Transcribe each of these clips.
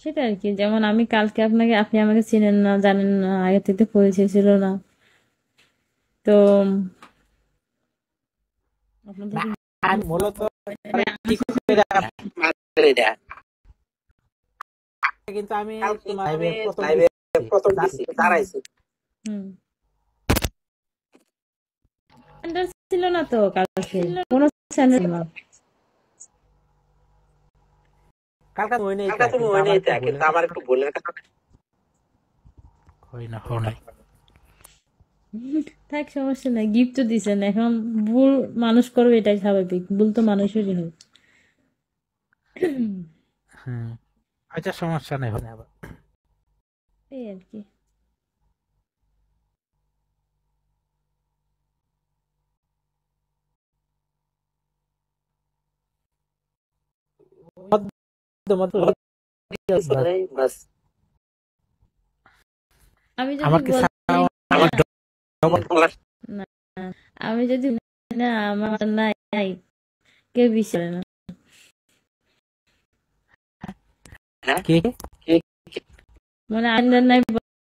সেটা আর কি, যেমন আমি কালকে আপনাকে, আপনি আমাকে চিনেন না, জানেন না, আগে থেকে পরিচয় ছিল না, তো আপনাদের না, কি আমি মূলত আমার ঠিক সাথে করে এটা কিন্তু আমি তোমার লাইভে প্রথম দিছি দাঁড়াইছি। হুম স্যান্ডেল ছিল না তো কালকে, কোনো স্যান্ডেল না। কালকা হই নাই তা, কিন্তু আমার একটু ভুলের কারণে হই না হো নাই। থাক, সমস্যা নাই, গিফট তো দিছেন, এখন ভুল মানুষ করবে, এটাই স্বাভাবিক, ভুল তো মানুষেরই হয়। হুম, আচ্ছা সমস্যা নেই, হবে আবার। এই আর কি। মধ্যে মধ্যে বাস। আমি যদি আমার কি বলি না, আমার ডবল না, আমি যদি বলি না আমার নাই, কেউ বিশ্বাস করে না। কি মানে আইনার নাই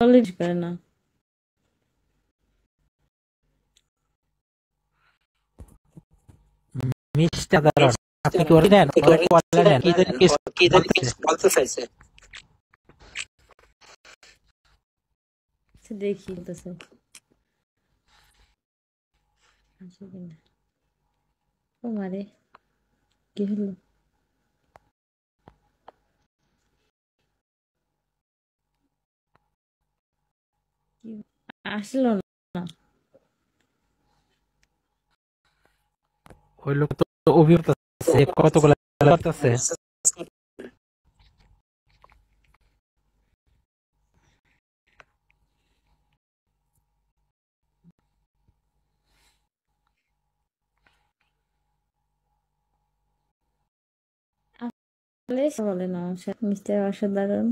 বলে বিশ্বাস করে না। মিষ্টি সাধারণ, আপনি কি ওরে নেন, ওরে কোয়ালে নেন, কি জানি বলতে চাইছে। আচ্ছা, দেখি তো স্যার আছে কিনা। ও মারে, কি হলো? কি আসলো না? ওই লোক তো অভিজ্ঞতা আছে, কতগুলো করতেছে। আসলে বলে না আমার সাথে মিস্টার অসাধারণ।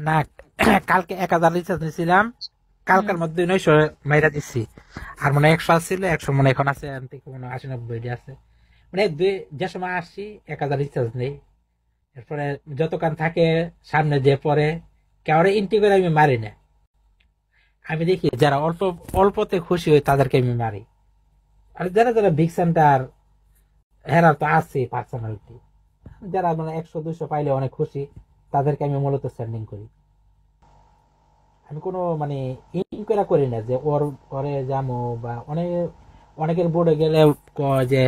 না, কালকে 1000 রিচার্জ নিয়েছিলাম, হুম কালকার মধ্যে 900 মাইরা দিচ্ছি। আর মনে হয় 100 ছিল, 100 মনে হয় এখন আছে, এখান থেকে মনে হয় 80-90 আছে। মানে যে সময় আসছি 1000 রিচার্জ নেই। এরপরে যত কান থাকে সামনে যে পরে কেউ ইন্টি করে আমি মারি না। আমি দেখি যারা অল্প অল্পতে খুশি হয় তাদেরকে আমি মারি। আর যারা যারা বিগ সেন্টার, হেরা তো আছে পার্সোনালিটি, যারা মানে 100-200 পাইলে অনেক খুশি, তাদেরকে আমি মূলত সেন্ডিং করি। আমি কোনো মানে ইনকোয়ারি করি না যে ওর পরে যাবো, বা অনেকের বোর্ডে গেলে কয় যে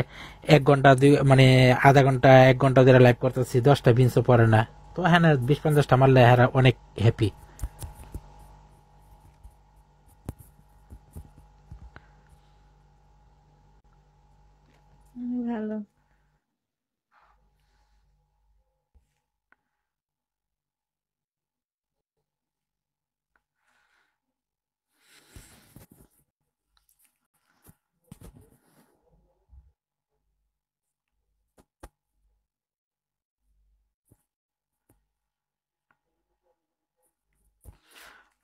1 ঘন্টা মানে আধা ঘন্টা 1 ঘন্টা ধরে লাইভ করতেছি, 10টা বিনসও পড়ে না। তো হ্যাঁ, 20-50টা মারলে হ্যাঁ অনেক হ্যাপি। ভালো।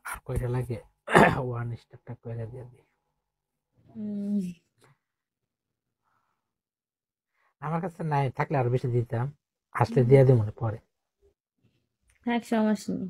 আর কয়টা লাগে? ওয়ান স্টারটা কয়টা দিয়ে দিই। হুম আমার কাছে নাই, থাকলে আরো বেশি দিতাম, আসলে দিয়ে দিই মনে পরে। থাক, সমস্যা নেই।